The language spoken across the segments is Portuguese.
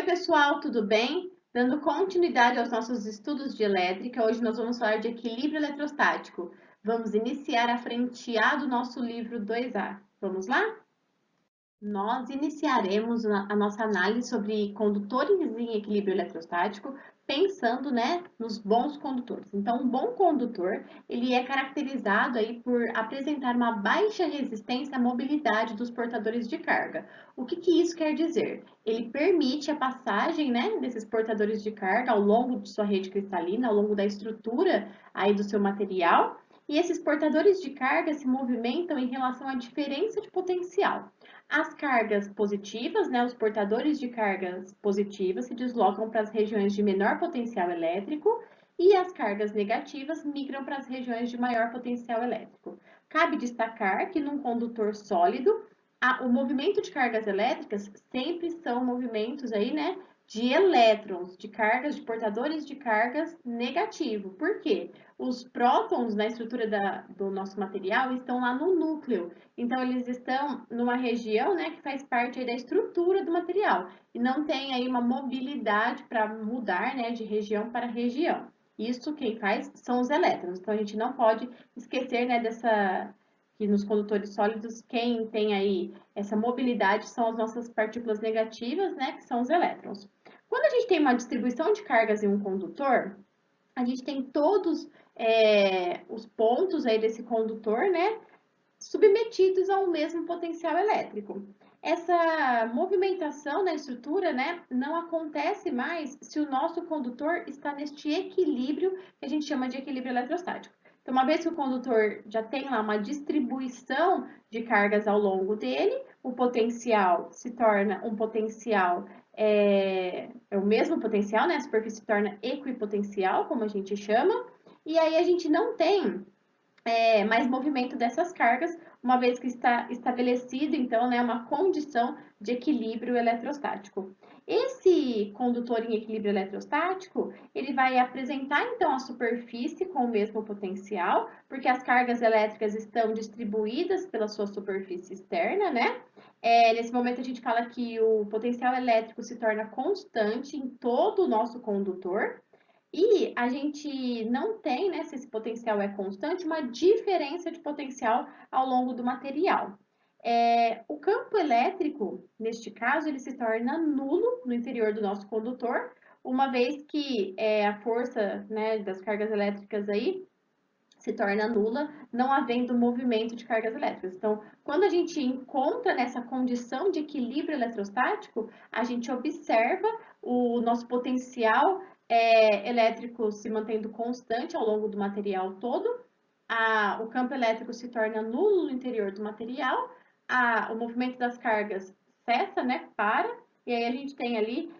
pessoal, tudo bem? Dando continuidade aos nossos estudos de elétrica, hoje nós vamos falar de equilíbrio eletrostático. Vamos iniciar a frente A do nosso livro 2A. Vamos lá? Nós iniciaremos a nossa análise sobre condutores em equilíbrio eletrostático, pensando, né, nos bons condutores. Então, um bom condutor, ele é caracterizado aí por apresentar uma baixa resistência à mobilidade dos portadores de carga. O que que isso quer dizer? Ele permite a passagem, né, desses portadores de carga ao longo de sua rede cristalina, ao longo da estrutura aí do seu material, e esses portadores de carga se movimentam em relação à diferença de potencial. As cargas positivas, né, os portadores de cargas positivas se deslocam para as regiões de menor potencial elétrico e as cargas negativas migram para as regiões de maior potencial elétrico. Cabe destacar que num condutor sólido, o movimento de cargas elétricas sempre são movimentos aí, né, de elétrons, de cargas, de portadores de cargas negativo. Por quê? Os prótons na estrutura do nosso material estão lá no núcleo. Então, eles estão numa região, né, que faz parte aí da estrutura do material e não tem aí uma mobilidade para mudar, né, de região para região. Isso quem faz são os elétrons. Então, a gente não pode esquecer, né, que nos condutores sólidos, quem tem aí essa mobilidade são as nossas partículas negativas, né, que são os elétrons. Quando a gente tem uma distribuição de cargas em um condutor, a gente tem todos os pontos aí desse condutor, né, submetidos ao mesmo potencial elétrico. Essa movimentação na estrutura, né, não acontece mais se o nosso condutor está neste equilíbrio que a gente chama de equilíbrio eletrostático. Então, uma vez que o condutor já tem lá uma distribuição de cargas ao longo dele, o potencial se torna um potencial, é o mesmo potencial, né? A superfície se torna equipotencial, como a gente chama, e aí a gente não tem mais movimento dessas cargas, uma vez que está estabelecido, então, né, uma condição de equilíbrio eletrostático. Esse condutor em equilíbrio eletrostático, ele vai apresentar, então, a superfície com o mesmo potencial, porque as cargas elétricas estão distribuídas pela sua superfície externa, né? Nesse momento, a gente fala que o potencial elétrico se torna constante em todo o nosso condutor, e a gente não tem, né, se esse potencial é constante, uma diferença de potencial ao longo do material. O campo elétrico, neste caso, ele se torna nulo no interior do nosso condutor, uma vez que a força, né, das cargas elétricas aí se torna nula, não havendo movimento de cargas elétricas. Então, quando a gente encontra nessa condição de equilíbrio eletrostático, a gente observa o nosso potencial elétrico se mantendo constante ao longo do material todo, o campo elétrico se torna nulo no interior do material, o movimento das cargas cessa, né, para, e aí a gente tem ali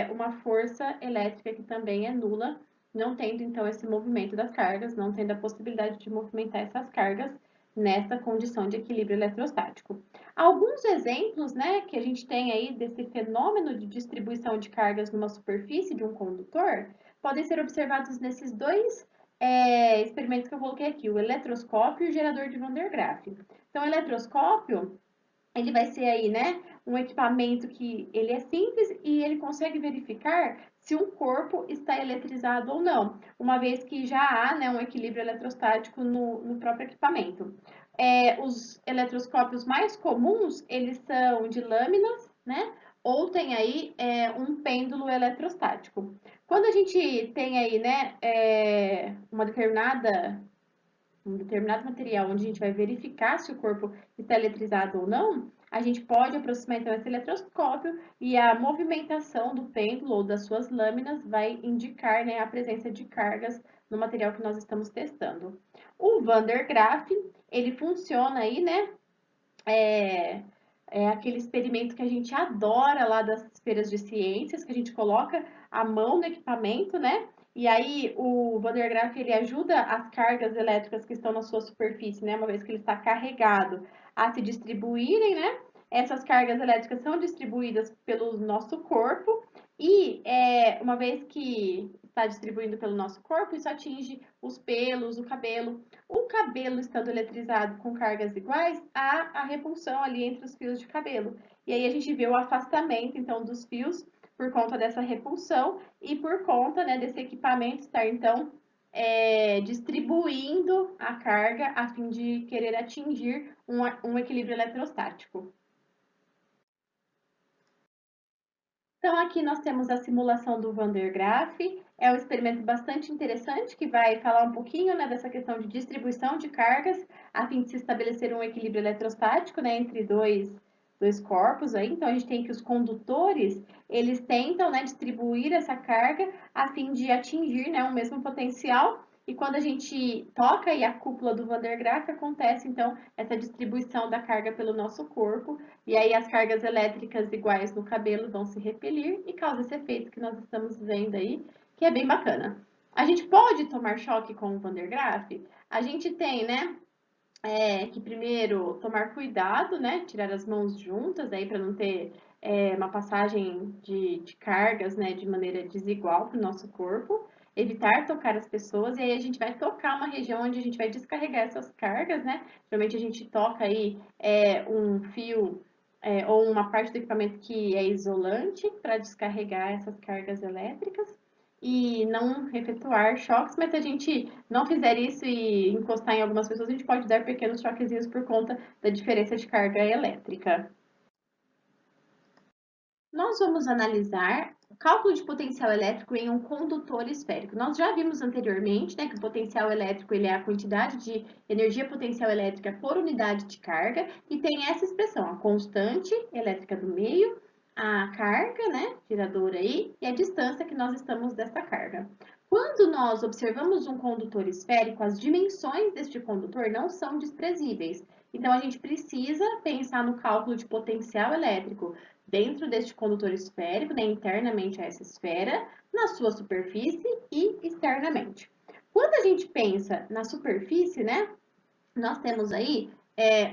uma força elétrica que também é nula, não tendo então esse movimento das cargas, não tendo a possibilidade de movimentar essas cargas nessa condição de equilíbrio eletrostático. Alguns exemplos, né, que a gente tem aí desse fenômeno de distribuição de cargas numa superfície de um condutor podem ser observados nesses dois experimentos que eu coloquei aqui, o eletroscópio e o gerador de Van der Graaf. Então, o eletroscópio, ele vai ser aí, né, um equipamento que ele é simples e ele consegue verificar se um corpo está eletrizado ou não, uma vez que já há, né, um equilíbrio eletrostático no próprio equipamento. Os eletroscópios mais comuns, eles são de lâminas, né, ou tem aí um pêndulo eletrostático. Quando a gente tem aí, né, um determinado material onde a gente vai verificar se o corpo está eletrizado ou não, a gente pode aproximar então esse eletroscópio e a movimentação do pêndulo ou das suas lâminas vai indicar, né, a presença de cargas no material que nós estamos testando. O Van der Graaf, ele funciona aí, né, é aquele experimento que a gente adora lá das feiras de ciências, que a gente coloca a mão no equipamento, né? E aí o Van der Graaf ele ajuda as cargas elétricas que estão na sua superfície, né? Uma vez que ele está carregado, a se distribuírem, né? Essas cargas elétricas são distribuídas pelo nosso corpo e uma vez que está distribuindo pelo nosso corpo, isso atinge os pelos, o cabelo. O cabelo estando eletrizado com cargas iguais, há a repulsão ali entre os fios de cabelo. E aí a gente vê o afastamento, então, dos fios por conta dessa repulsão e por conta, né, desse equipamento estar, então, distribuindo a carga a fim de querer atingir um equilíbrio eletrostático. Então, aqui nós temos a simulação do Van der Graaf. É um experimento bastante interessante que vai falar um pouquinho, né, dessa questão de distribuição de cargas a fim de se estabelecer um equilíbrio eletrostático, né, entre dois corpos aí. Então, a gente tem que os condutores, eles tentam, né, distribuir essa carga a fim de atingir, né, o mesmo potencial. E quando a gente toca aí a cúpula do Van der Graaf, acontece, então, essa distribuição da carga pelo nosso corpo. E aí as cargas elétricas iguais no cabelo vão se repelir e causa esse efeito que nós estamos vendo aí, que é bem bacana. A gente pode tomar choque com o Van der Graaf? A gente tem, né, que primeiro tomar cuidado, né, tirar as mãos juntas aí para não ter uma passagem de cargas, né, de maneira desigual para o nosso corpo, evitar tocar as pessoas e aí a gente vai tocar uma região onde a gente vai descarregar essas cargas, né? Geralmente a gente toca aí um fio ou uma parte do equipamento que é isolante para descarregar essas cargas elétricas e não efetuar choques, mas se a gente não fizer isso e encostar em algumas pessoas, a gente pode dar pequenos choquezinhos por conta da diferença de carga elétrica. Nós vamos analisar o cálculo de potencial elétrico em um condutor esférico. Nós já vimos anteriormente, né, que o potencial elétrico ele é a quantidade de energia potencial elétrica por unidade de carga e tem essa expressão, a constante elétrica do meio, a carga, né, geradora aí, e a distância que nós estamos dessa carga. Quando nós observamos um condutor esférico, as dimensões deste condutor não são desprezíveis. Então, a gente precisa pensar no cálculo de potencial elétrico dentro deste condutor esférico, né, internamente a essa esfera, na sua superfície e externamente. Quando a gente pensa na superfície, né, nós temos aí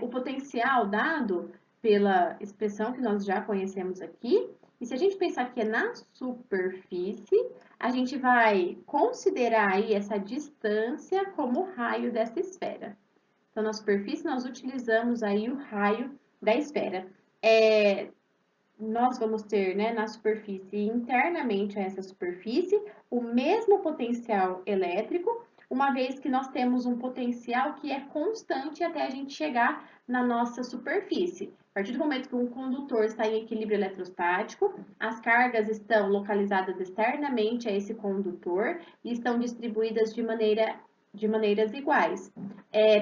o potencial dado pela expressão que nós já conhecemos aqui. E se a gente pensar que é na superfície, a gente vai considerar aí essa distância como raio dessa esfera. Então, na superfície, nós utilizamos aí o raio da esfera. Nós vamos ter, né, na superfície internamente a essa superfície o mesmo potencial elétrico, uma vez que nós temos um potencial que é constante até a gente chegar na nossa superfície. A partir do momento que um condutor está em equilíbrio eletrostático, as cargas estão localizadas externamente a esse condutor e estão distribuídas de maneiras iguais.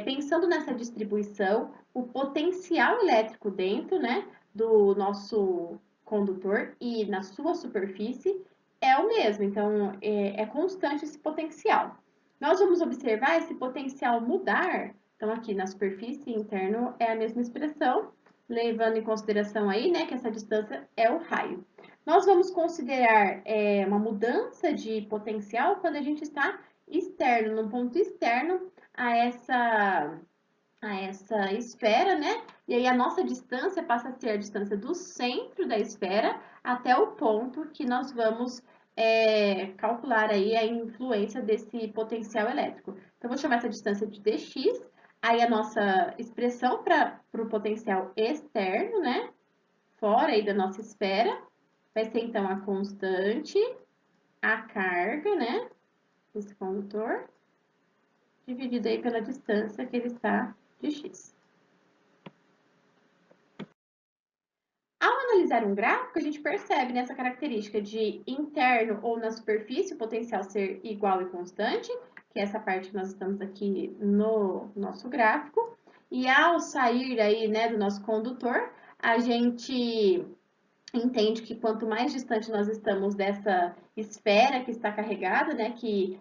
Pensando nessa distribuição, o potencial elétrico dentro, né, do nosso condutor e na sua superfície é o mesmo, então é constante esse potencial. Nós vamos observar esse potencial mudar, então aqui na superfície interno é a mesma expressão, levando em consideração aí, né, que essa distância é o raio. Nós vamos considerar uma mudança de potencial quando a gente está externo, no ponto externo a essa esfera, né? E aí a nossa distância passa a ser a distância do centro da esfera até o ponto que nós vamos calcular aí a influência desse potencial elétrico. Então, vou chamar essa distância de dx, aí a nossa expressão para o potencial externo, né? Fora aí da nossa esfera, vai ser então a constante, a carga, né? Desse condutor, dividido aí pela distância que ele está de x. Ao analisar um gráfico, a gente percebe nessa característica de interno ou na superfície o potencial ser igual e constante, que é essa parte que nós estamos aqui no nosso gráfico. E ao sair aí, né, do nosso condutor, a gente entende que quanto mais distante nós estamos dessa esfera que está carregada, né, que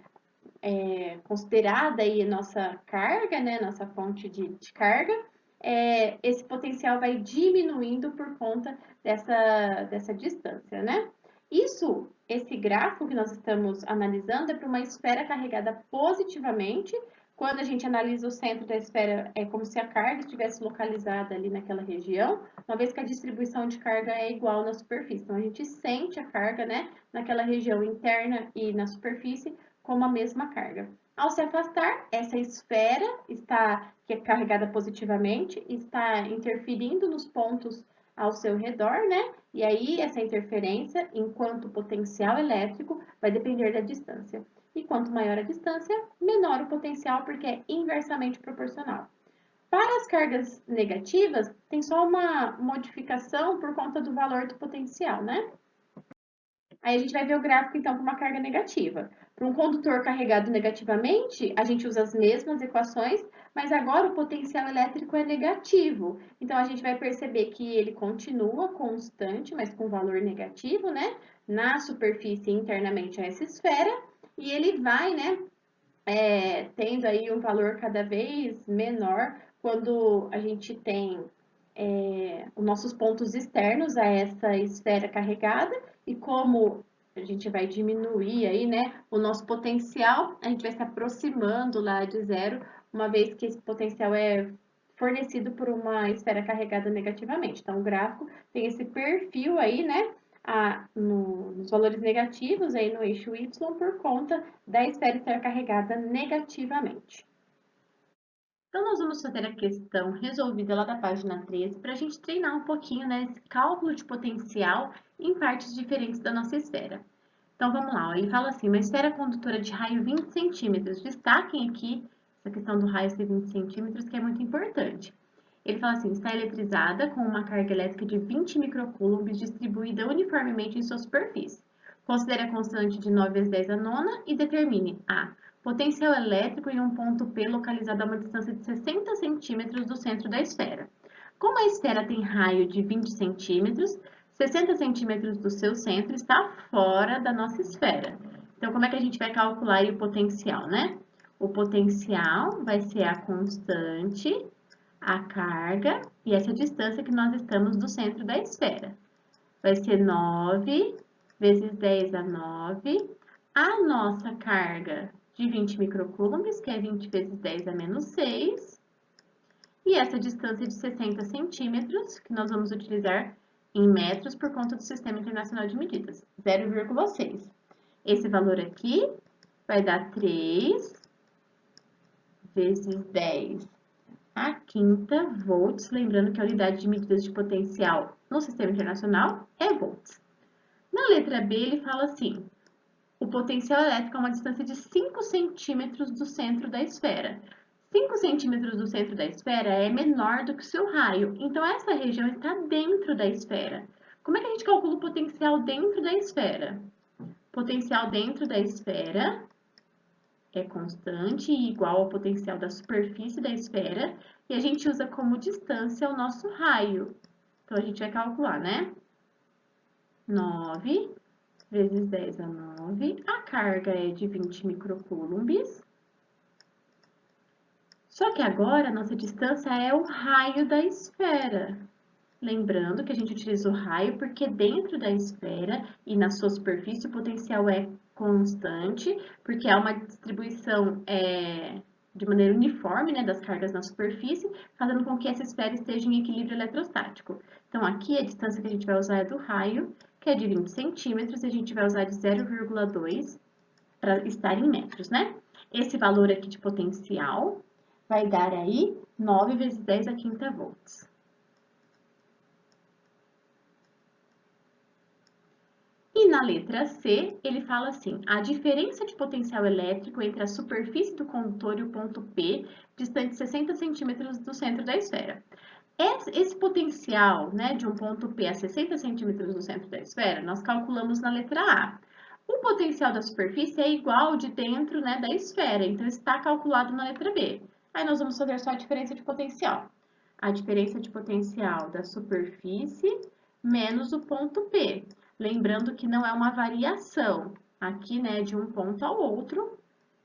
considerada aí nossa carga, né, nossa fonte de carga, esse potencial vai diminuindo por conta dessa distância, né? Esse gráfico que nós estamos analisando é para uma esfera carregada positivamente. Quando a gente analisa o centro da esfera, é como se a carga estivesse localizada ali naquela região, uma vez que a distribuição de carga é igual na superfície. Então, a gente sente a carga, né, naquela região interna e na superfície, como a mesma carga. Ao se afastar, essa esfera que é carregada positivamente, está interferindo nos pontos ao seu redor, né? E aí, essa interferência, enquanto potencial elétrico, vai depender da distância. E quanto maior a distância, menor o potencial, porque é inversamente proporcional. Para as cargas negativas, tem só uma modificação por conta do valor do potencial, né? Aí a gente vai ver o gráfico, então, para uma carga negativa. Para um condutor carregado negativamente, a gente usa as mesmas equações, mas agora o potencial elétrico é negativo. Então, a gente vai perceber que ele continua constante, mas com valor negativo, né? Na superfície internamente a essa esfera, e ele vai, né, tendo aí um valor cada vez menor quando a gente tem os nossos pontos externos a essa esfera carregada e como a gente vai diminuir aí, né, o nosso potencial, a gente vai se aproximando lá de zero, uma vez que esse potencial é fornecido por uma esfera carregada negativamente. Então, o gráfico tem esse perfil aí, né, nos valores negativos aí no eixo Y por conta da esfera estar carregada negativamente. Então, nós vamos fazer a questão resolvida lá da página 13 para a gente treinar um pouquinho, né, esse cálculo de potencial em partes diferentes da nossa esfera. Então, vamos lá, ó, ele fala assim, uma esfera condutora de raio 20 centímetros. Destaquem aqui essa questão do raio ser 20 centímetros, que é muito importante. Ele fala assim, está eletrizada com uma carga elétrica de 20 microcoulombs distribuída uniformemente em sua superfície. Considere a constante de 9 vezes 10 a nona e determine a potencial elétrico em um ponto P localizado a uma distância de 60 centímetros do centro da esfera. Como a esfera tem raio de 20 centímetros, 60 centímetros do seu centro está fora da nossa esfera. Então, como é que a gente vai calcular aí o potencial, né? O potencial vai ser a constante, a carga e essa distância que nós estamos do centro da esfera. Vai ser 9 vezes 10 a 9. A nossa carga de 20 microcoulombs, que é 20 vezes 10 a menos 6. E essa distância de 60 centímetros, que nós vamos utilizar em metros por conta do Sistema Internacional de Medidas, 0,6. Esse valor aqui vai dar 3 vezes 10 a quinta volts, lembrando que a unidade de medidas de potencial no Sistema Internacional é volts. Na letra B, ele fala assim, o potencial elétrico é uma distância de 5 centímetros do centro da esfera. 5 centímetros do centro da esfera é menor do que o seu raio, então essa região está dentro da esfera. Como é que a gente calcula o potencial dentro da esfera? Potencial dentro da esfera é constante e igual ao potencial da superfície da esfera, e a gente usa como distância o nosso raio. Então, a gente vai calcular, né? 9 vezes 10 a 9, a carga é de 20 microcoulombs. Só que agora a nossa distância é o raio da esfera. Lembrando que a gente utiliza o raio porque dentro da esfera e na sua superfície o potencial é constante, porque há uma distribuição de maneira uniforme, né, das cargas na superfície, fazendo com que essa esfera esteja em equilíbrio eletrostático. Então, aqui a distância que a gente vai usar é do raio, que é de 20 centímetros, e a gente vai usar de 0,2 para estar em metros, né? Esse valor aqui de potencial vai dar aí 9 vezes 10 a quinta volts. E na letra C, ele fala assim, a diferença de potencial elétrico entre a superfície do condutor e o ponto P, distante 60 centímetros do centro da esfera. Esse potencial, né, de um ponto P a 60 centímetros do centro da esfera, nós calculamos na letra A. O potencial da superfície é igual de dentro, né, da esfera, então está calculado na letra B. Aí nós vamos fazer só a diferença de potencial. A diferença de potencial da superfície menos o ponto P. Lembrando que não é uma variação aqui, né, de um ponto ao outro.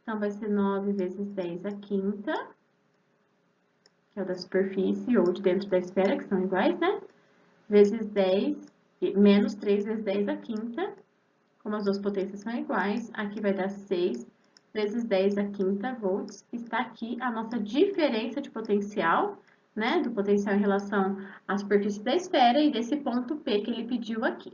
Então, vai ser 9 vezes 10 a quinta, que é o da superfície, ou de dentro da esfera, que são iguais, né? Vezes 10, menos 3 vezes 10 a quinta. Como as duas potências são iguais, aqui vai dar 6 vezes 10 a quinta volts. Está aqui a nossa diferença de potencial, né? Do potencial em relação à superfície da esfera e desse ponto P que ele pediu aqui.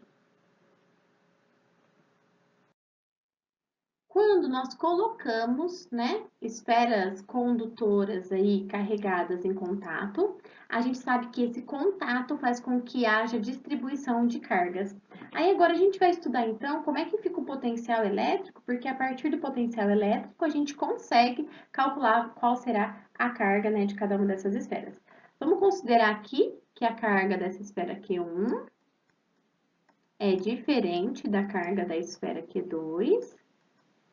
Quando quando nós colocamos, né, esferas condutoras aí carregadas em contato, a gente sabe que esse contato faz com que haja distribuição de cargas. Aí agora a gente vai estudar então como é que fica o potencial elétrico, porque a partir do potencial elétrico a gente consegue calcular qual será a carga, né, de cada uma dessas esferas. Vamos considerar aqui que a carga dessa esfera Q1 é diferente da carga da esfera Q2.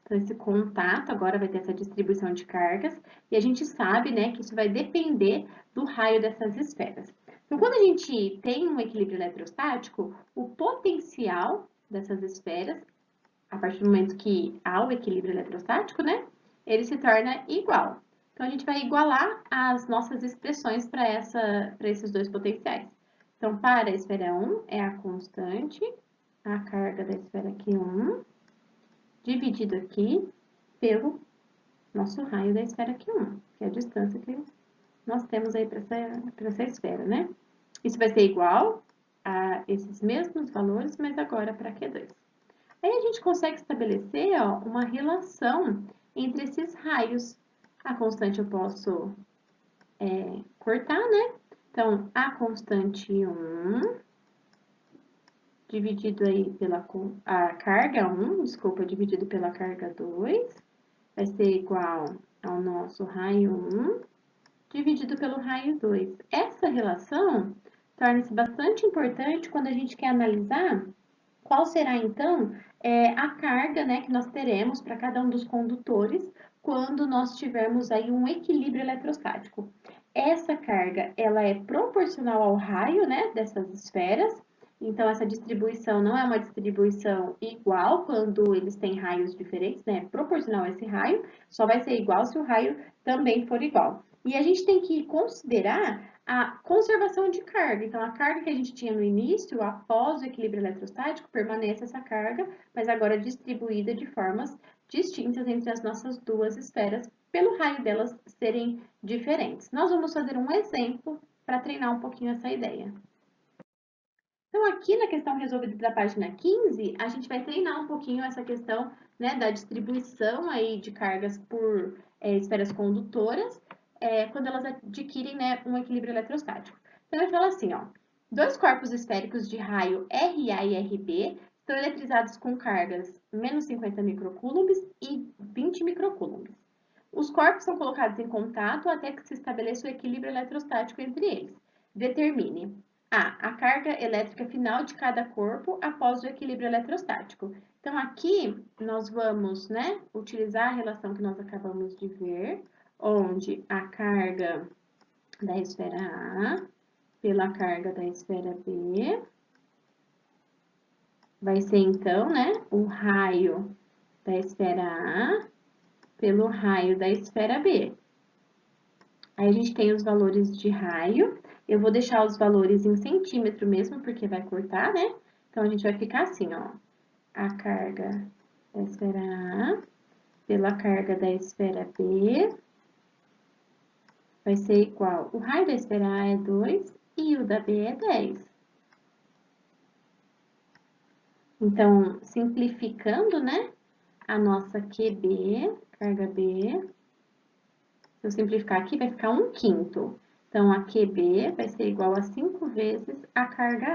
Então, esse contato agora vai ter essa distribuição de cargas, e a gente sabe, né, que isso vai depender do raio dessas esferas. Então, quando a gente tem um equilíbrio eletrostático, o potencial dessas esferas, a partir do momento que há o equilíbrio eletrostático, né, ele se torna igual. Então, a gente vai igualar as nossas expressões para esses dois potenciais. Então, para a esfera 1 é a constante, a carga da esfera Q1, dividido aqui pelo nosso raio da esfera Q1, que é a distância que nós temos aí para essa esfera, né? Isso vai ser igual a esses mesmos valores, mas agora para Q2. Aí a gente consegue estabelecer, ó, uma relação entre esses raios. A constante eu posso cortar, né? Então, a constante 1 dividido aí pela a carga 1, desculpa, dividido pela carga 2, vai ser igual ao nosso raio 1 dividido pelo raio 2. Essa relação torna-se bastante importante quando a gente quer analisar qual será, então, a carga, né, que nós teremos para cada um dos condutores quando nós tivermos aí um equilíbrio eletrostático. Essa carga, ela é proporcional ao raio, né, dessas esferas. Então, essa distribuição não é uma distribuição igual quando eles têm raios diferentes, né? Proporcional a esse raio, só vai ser igual se o raio também for igual. E a gente tem que considerar a conservação de carga. Então, a carga que a gente tinha no início, após o equilíbrio eletrostático, permanece essa carga, mas agora distribuída de formas distintas entre as nossas duas esferas, pelo raio delas serem diferentes. Nós vamos fazer um exemplo para treinar um pouquinho essa ideia. Então, aqui na questão resolvida da página 15, a gente vai treinar um pouquinho essa questão, né, da distribuição aí de cargas por esferas condutoras, quando elas adquirem, né, um equilíbrio eletrostático. Então, ele fala assim, ó, dois corpos esféricos de raio RA e RB estão eletrizados com cargas menos 50 microcoulombs e 20 microcoulombs. Os corpos são colocados em contato até que se estabeleça o equilíbrio eletrostático entre eles. Determine a carga elétrica final de cada corpo após o equilíbrio eletrostático. Então, aqui nós vamos, né, utilizar a relação que nós acabamos de ver, onde a carga da esfera A pela carga da esfera B vai ser, então, né, o raio da esfera A pelo raio da esfera B. Aí a gente tem os valores de raio. Eu vou deixar os valores em centímetro mesmo, porque vai cortar, né? Então, a gente vai ficar assim, ó. A carga da esfera A pela carga da esfera B vai ser igual. O raio da esfera A é 2 e o da B é 10. Então, simplificando, né? A nossa QB, carga B, se eu simplificar aqui, vai ficar 1/5. Então, a QB vai ser igual a 5 vezes a carga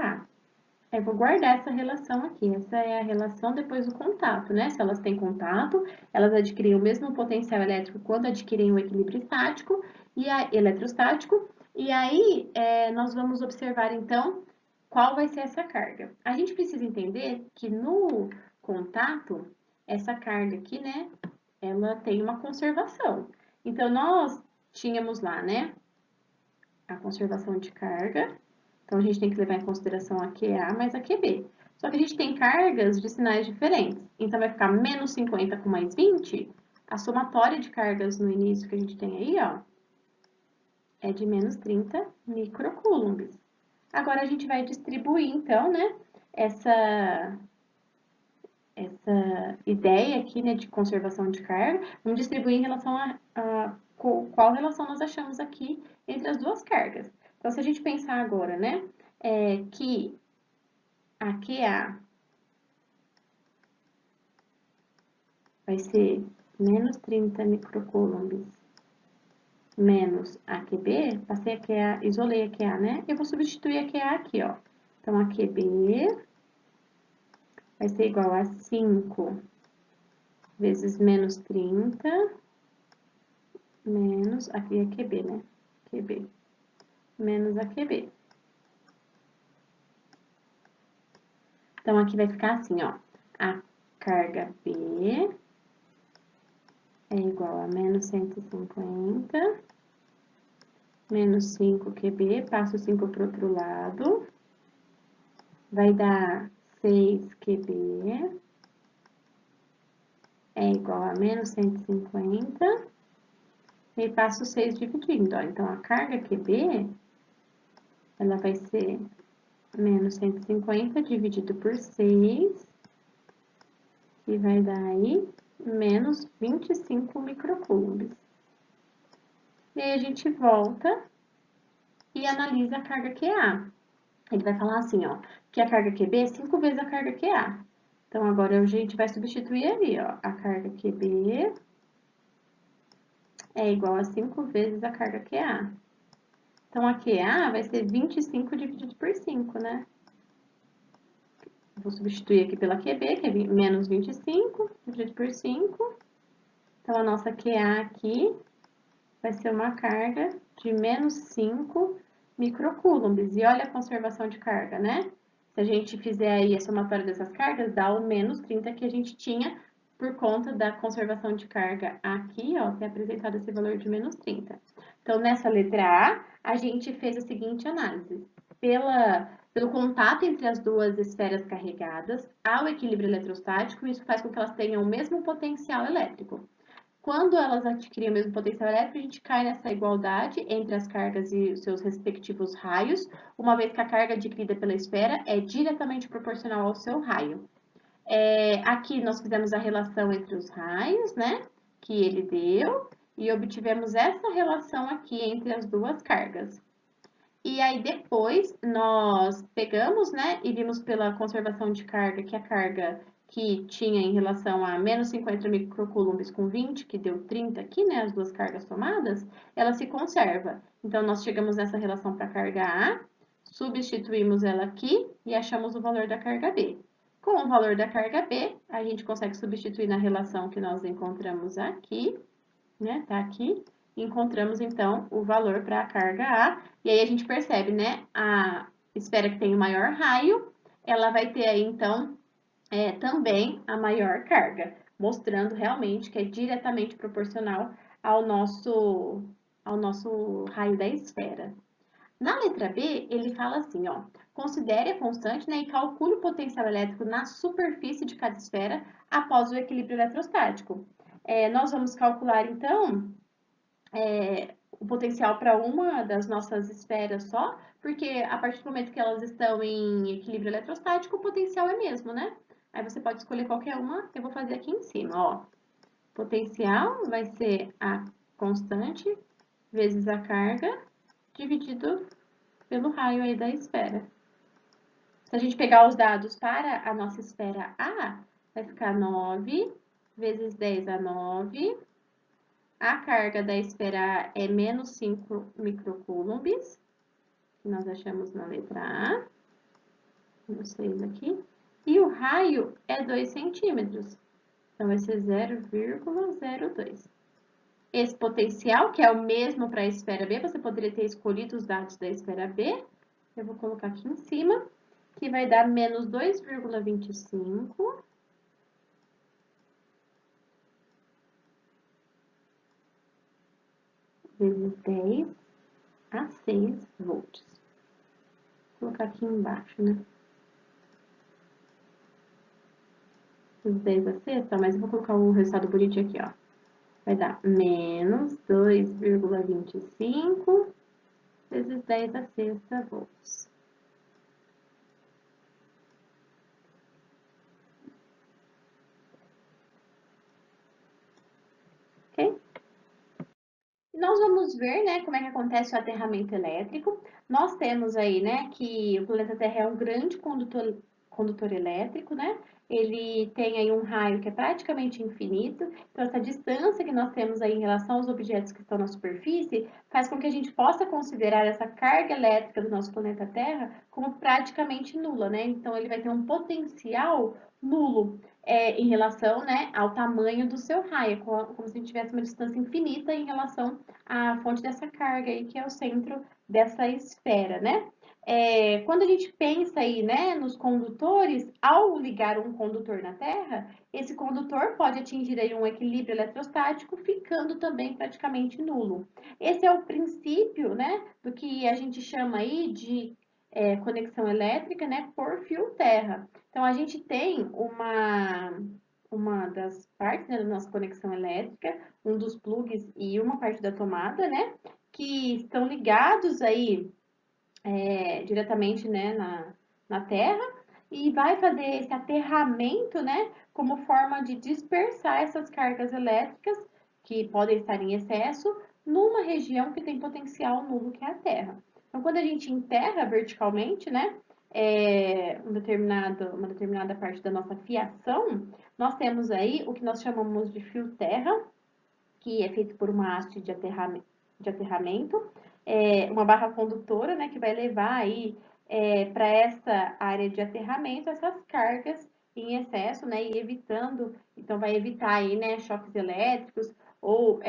A. Eu vou guardar essa relação aqui. Essa é a relação depois do contato, né? Se elas têm contato, elas adquirem o mesmo potencial elétrico quando adquirem o equilíbrio estático e eletrostático. E aí, nós vamos observar, então, qual vai ser essa carga. A gente precisa entender que no contato, essa carga aqui, né? Ela tem uma conservação. Então, nós tínhamos lá, né? A conservação de carga. Então, a gente tem que levar em consideração a QA mais a QB. Só que a gente tem cargas de sinais diferentes. Então, vai ficar menos 50 com mais 20. A somatória de cargas no início que a gente tem aí, ó, é de menos 30 microcoulombs. Agora, a gente vai distribuir, então, né, essa ideia aqui, né, de conservação de carga. Vamos distribuir em relação a qual relação nós achamos aqui entre as duas cargas. Então, se a gente pensar agora, né, que a QA vai ser menos 30 microcoulombs menos AQB, passei a QA, isolei a QA, né? Eu vou substituir a QA aqui, ó. Então, AQB vai ser igual a 5 vezes menos 30, menos, aqui é QB, né? QB, menos AQB. Então, aqui vai ficar assim, ó. A carga B é igual a menos 150, menos 5 QB, passo 5 para o outro lado, vai dar 6 QB, é igual a menos 150, e passo 6 dividindo, ó. Então, a carga QB, ela vai ser menos 150 dividido por 6, que vai dar aí menos 25 microcoulombs. E aí, a gente volta e analisa a carga QA. Ele vai falar assim, ó, que a carga QB é 5 vezes a carga QA. Então, agora a gente vai substituir ali, ó, a carga QB é igual a 5 vezes a carga QA. Então, a QA vai ser 25 dividido por 5, né? Vou substituir aqui pela QB, que é menos 25 dividido por 5. Então, a nossa QA aqui vai ser uma carga de menos 5 microcoulombs. E olha a conservação de carga, né? Se a gente fizer aí a somatória dessas cargas, dá o menos 30 que a gente tinha por conta da conservação de carga aqui, ó, que é apresentado esse valor de menos 30. Então, nessa letra A gente fez a seguinte análise. Pelo contato entre as duas esferas carregadas, há o equilíbrio eletrostático, e isso faz com que elas tenham o mesmo potencial elétrico. Quando elas adquirem o mesmo potencial elétrico, a gente cai nessa igualdade entre as cargas e os seus respectivos raios, uma vez que a carga adquirida pela esfera é diretamente proporcional ao seu raio. Aqui nós fizemos a relação entre os raios, né, que ele deu, e obtivemos essa relação aqui entre as duas cargas. E aí depois nós pegamos, né, e vimos pela conservação de carga que a carga que tinha em relação a menos 50 microcoulombs com 20, que deu 30 aqui, né, as duas cargas somadas, ela se conserva. Então, nós chegamos nessa relação para a carga A, substituímos ela aqui e achamos o valor da carga B. Com o valor da carga B, a gente consegue substituir na relação que nós encontramos aqui, né, tá aqui. Encontramos, então, o valor para a carga A, e aí a gente percebe, né, a esfera que tem o maior raio, ela vai ter aí, então, também a maior carga, mostrando realmente que é diretamente proporcional ao nosso raio da esfera. Na letra B, ele fala assim, ó, considere a constante, né, e calcule o potencial elétrico na superfície de cada esfera após o equilíbrio eletrostático. Nós vamos calcular, então, o potencial para uma das nossas esferas só, porque a partir do momento que elas estão em equilíbrio eletrostático, o potencial é mesmo, né? Aí você pode escolher qualquer uma, eu vou fazer aqui em cima, ó. Potencial vai ser a constante vezes a carga dividido pelo raio aí da esfera. Se a gente pegar os dados para a nossa esfera A, vai ficar 9 vezes 10 a 9. A carga da esfera A é menos 5 microcoulombs, que nós achamos na letra A. Menos 6 aqui. E o raio é 2 centímetros. Então, vai ser 0,02. Esse potencial, que é o mesmo para a esfera B, você poderia ter escolhido os dados da esfera B. Eu vou colocar aqui em cima, que vai dar menos 2,25 vezes 10 a 6 volts. Vou colocar aqui embaixo, né? Os 10 a sexta, mas eu vou colocar o resultado bonitinho aqui, ó. Vai dar menos 2,25 vezes 10 a sexta volts. Ok? Nós vamos ver, né, como é que acontece o aterramento elétrico. Nós temos aí, né, que o planeta Terra é um grande condutor elétrico, né? Ele tem aí um raio que é praticamente infinito, então essa distância que nós temos aí em relação aos objetos que estão na superfície faz com que a gente possa considerar essa carga elétrica do nosso planeta Terra como praticamente nula, né? Então ele vai ter um potencial nulo em relação, né, ao tamanho do seu raio, como se a gente tivesse uma distância infinita em relação à fonte dessa carga aí, que é o centro dessa esfera, né? Quando a gente pensa aí, né, nos condutores, ao ligar um condutor na Terra, esse condutor pode atingir aí um equilíbrio eletrostático, ficando também praticamente nulo. Esse é o princípio, né, do que a gente chama aí de conexão elétrica, né, por fio terra. Então, a gente tem uma das partes, né, da nossa conexão elétrica, um dos plugs e uma parte da tomada, né, que estão ligados aí diretamente, né, na terra e vai fazer esse aterramento, né, como forma de dispersar essas cargas elétricas que podem estar em excesso numa região que tem potencial nulo, que é a Terra. Então, quando a gente enterra verticalmente, né, uma determinada parte da nossa fiação, nós temos aí o que nós chamamos de fio terra, que é feito por uma haste de aterramento, uma barra condutora, né, que vai levar aí para essa área de aterramento essas cargas em excesso, né, e evitando, então vai evitar aí, né, choques elétricos ou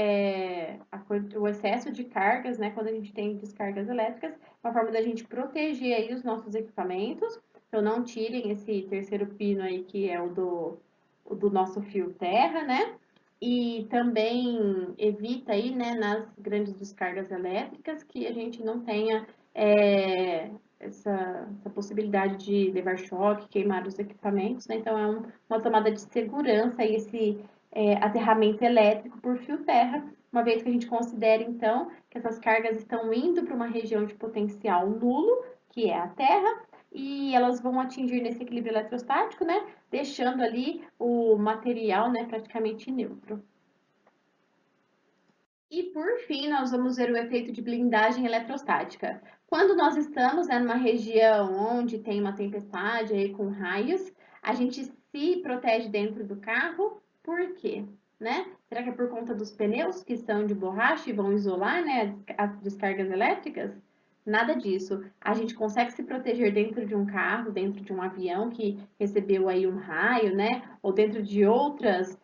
o excesso de cargas, né, quando a gente tem descargas elétricas, uma forma da gente proteger aí os nossos equipamentos, então não tirem esse terceiro pino aí que é o do nosso fio terra, né, e também evita aí, né, nas grandes descargas elétricas que a gente não tenha essa possibilidade de levar choque, queimar os equipamentos, né? Então, uma tomada de segurança e esse aterramento elétrico por fio terra, uma vez que a gente considera, então, que essas cargas estão indo para uma região de potencial nulo, que é a Terra, e elas vão atingir nesse equilíbrio eletrostático, né? Deixando ali o material, né, praticamente neutro. E por fim, nós vamos ver o efeito de blindagem eletrostática. Quando nós estamos, né, numa região onde tem uma tempestade aí com raios, a gente se protege dentro do carro, por quê? Né? Será que é por conta dos pneus que são de borracha e vão isolar, né, as descargas elétricas? Nada disso. A gente consegue se proteger dentro de um carro, dentro de um avião que recebeu aí um raio, né? Ou dentro de outras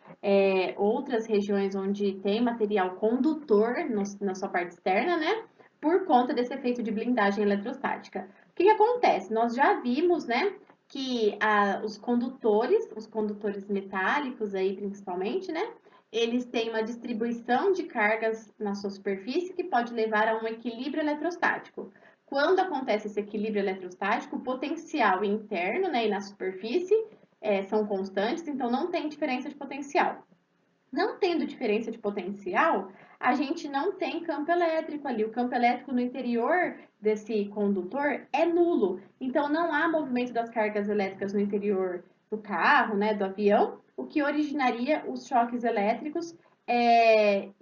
regiões onde tem material condutor na sua parte externa, né? Por conta desse efeito de blindagem eletrostática. O que acontece? Nós já vimos, né? Que os condutores metálicos aí principalmente, né? Eles têm uma distribuição de cargas na sua superfície que pode levar a um equilíbrio eletrostático. Quando acontece esse equilíbrio eletrostático, o potencial interno, né, e na superfície são constantes, então não tem diferença de potencial. Não tendo diferença de potencial, a gente não tem campo elétrico ali. O campo elétrico no interior desse condutor é nulo. Então, não há movimento das cargas elétricas no interior do carro, né, do avião, o que originaria os choques elétricos.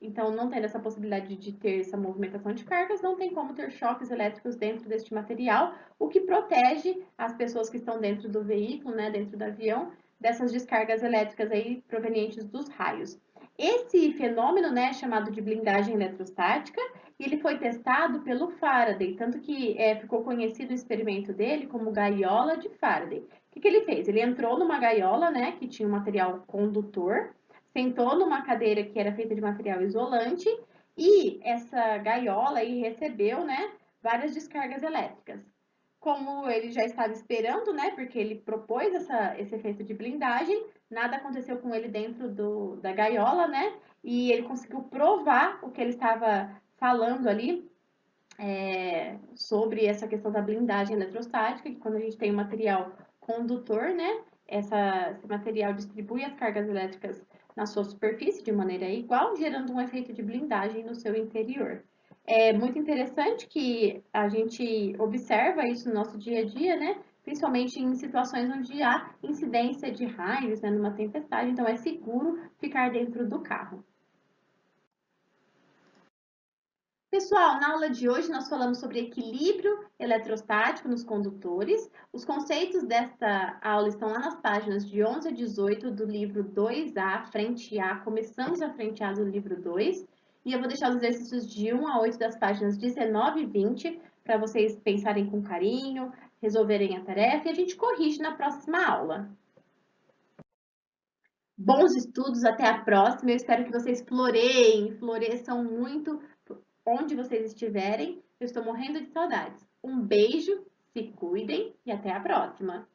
Então, não tendo essa possibilidade de ter essa movimentação de cargas, não tem como ter choques elétricos dentro deste material, o que protege as pessoas que estão dentro do veículo, né, dentro do avião, dessas descargas elétricas aí provenientes dos raios. Esse fenômeno, né, é chamado de blindagem eletrostática, e ele foi testado pelo Faraday, tanto que ficou conhecido o experimento dele como gaiola de Faraday. O que ele fez? Ele entrou numa gaiola, né, que tinha um material condutor, sentou numa cadeira que era feita de material isolante, e essa gaiola aí recebeu, né, várias descargas elétricas. Como ele já estava esperando, né, porque ele propôs esse efeito de blindagem, nada aconteceu com ele dentro da gaiola, né, e ele conseguiu provar o que ele estava falando ali sobre essa questão da blindagem eletrostática, que quando a gente tem um material condutor, né, esse material distribui as cargas elétricas na sua superfície de maneira igual, gerando um efeito de blindagem no seu interior. É muito interessante que a gente observa isso no nosso dia a dia, né? Principalmente em situações onde há incidência de raios, né, numa tempestade, então é seguro ficar dentro do carro. Pessoal, na aula de hoje nós falamos sobre equilíbrio eletrostático nos condutores. Os conceitos desta aula estão lá nas páginas de 11 a 18 do livro 2A, frente A. Começamos a frente A do livro 2. E eu vou deixar os exercícios de 1 a 8 das páginas 19 e 20 para vocês pensarem com carinho, resolverem a tarefa e a gente corrige na próxima aula. Bons estudos, até a próxima. Eu espero que vocês floresçam muito onde vocês estiverem. Eu estou morrendo de saudades. Um beijo, se cuidem e até a próxima.